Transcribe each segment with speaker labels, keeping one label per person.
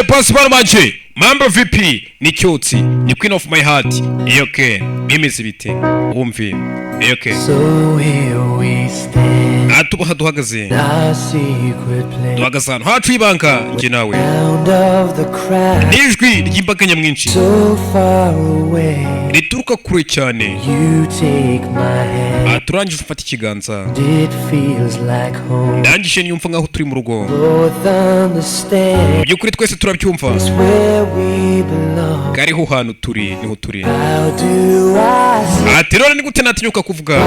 Speaker 1: Pasiporo manje Mambo VP ni Cyotsi ni Queen of my heart. Okay, bimeze bite wumve. Okay, so here we stand. Atuba duhagaze hano hacu ibanga nje nawe nijwi ry'imbaga nyamwinshi rituruka kure cyane. Turangije ufata ikiganza ndangije nyumva nkaho turi mu rugo. Byukuri twese turabyumva kariho hano turi niho turi. Ati rero ni gute natinyuka kuvuga,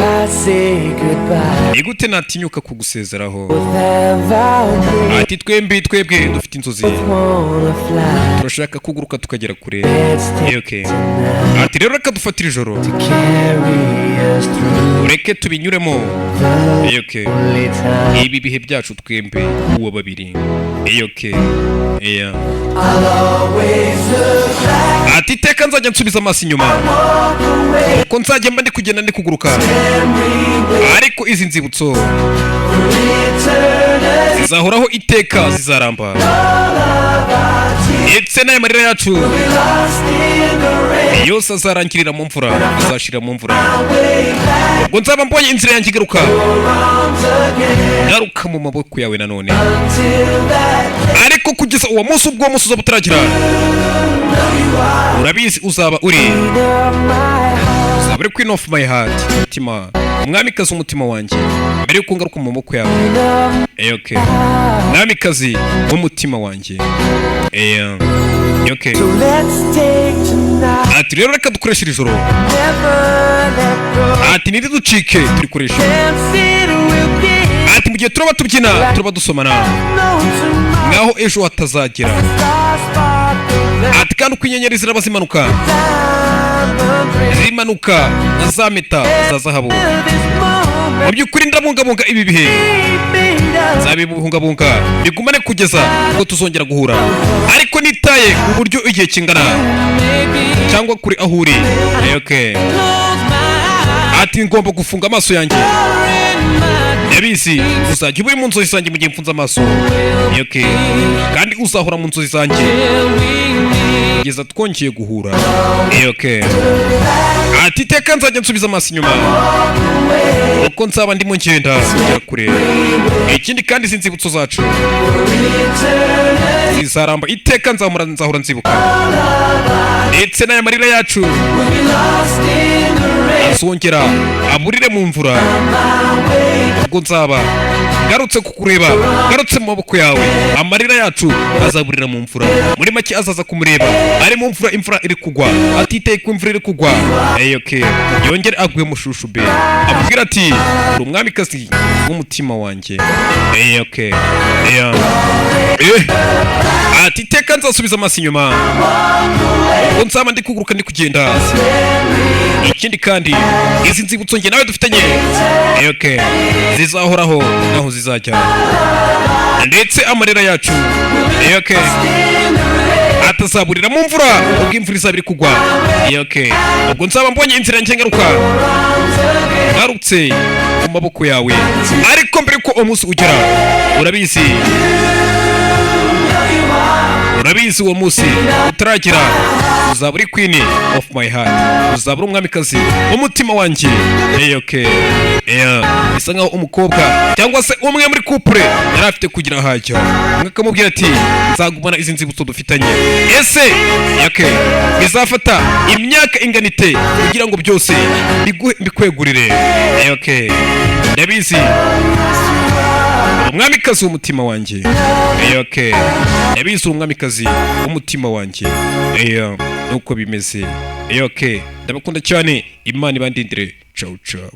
Speaker 1: ni gute natinyuka kugusezeraho. Ati twebwe dufite inzozi, turashaka kuguruka tukagera kure. Okay, ati rero reka dufatire ijoro ureke tubinyuremo. Okay, ibi bihe byacu twembe uwo babiri. Okay, yeah. Ati teka nzajya nsubiza amaso inyuma ko nzajya mba ndi kugenda ndi kuguruka, ariko izi nzibutso zizahoraho iteka, zizaramba. Ndetse n'aya marira yacu yose azarangirira mu mvura, azashira mu mvura. Ubwo nzaba mbonye inzira yanjye garuka mu maboko yawe nanone. Ariko kugeza uwo munsi, ubwo munsi uzaba utaragira, urabizi uzaba uri Queen of my heart, mutima umwamikazi w'umutima wanjye, mbere yuko ngaruka mu maboko yawe. Okay, mwamikazi w'umutima wanjye. Okay, ati rero reka dukoreshe iri joro. Ati ntiducike turikoresha. Ati mu gihe turaba tubyina, turaba dusomana ngaho ejo hatazagera. Ati kandi uko inyenyeri ziraba zimanuka na za meta za zahabu, mu by'ukuri ndabungabunga ibi bihe, nzabibungabunga bigumane kugeza ubwo tuzongera guhura. Ariko nitaye uburyo igihe kingana cyangwa kuri aho uri. Okay, ati ngomba gufunga amaso yanjye, yabizi uzajya uri mu nzozi zanjye mu gihe mfunze amaso. Okay, kandi uzahora mu nzozi zanjye kugeza twongeye guhura. Okay, ati teka nzajya nsubiza amaso inyuma uko nzaba ndimo ngenda kugera kure. Ikindi kandi izi nzibutso zacu zizaramba iteka, nzahora nzibuka. Ndetse n'aya marira yacu azongera aburire mu mvura, ubwo nzaba garutse kukureba, garutse mu maboko yawe. Amarira yacu azaburira mu mvura, muri make azaza kumureba ari mu mvura, imvura iri kugwa, atiteye ku imvura iri kugwa. Okay, yongere aguye mu shushube, amubwira ati uri umwamikazi w'umutima wanjye. Okay, ati teka nzasubiza amaso inyuma ubwo nzaba ndi kuguruka ndi kugenda. Ikindi kandi izi nzibutso nge nawe dufitanye, okay, zizahoraho naho zizajya. Ndetse amarira yacu, okay, atazaburira mu mvura ubwo imvura izaba iri kugwa. Okay, ubwo nzaba mbonye inzira yanjye garutse mu maboko yawe. Ariko mbere ko umunsi ugera, urabizi uwo munsi utaragira, uzaba uri Queen of my heart, uzaba uri umwamikazi w'umutima wanjye. Okay, bisa nkaho umukobwa cyangwa se umwe muri couple yari afite kugira hajya, umwe akamubwira ati nzagumana izi nzibutso dufitanye. Ese okay, bizafata imyaka inganite kugira ngo byose bikwegurire. Okay, ndabizi umwamikazi w'umutima wanjye. Okay, ndabizi umwamikazi w'umutima wanjye. Nuko bimeze. Okay, ndabakunda cyane, Imana ibandindire. Ciao ciao.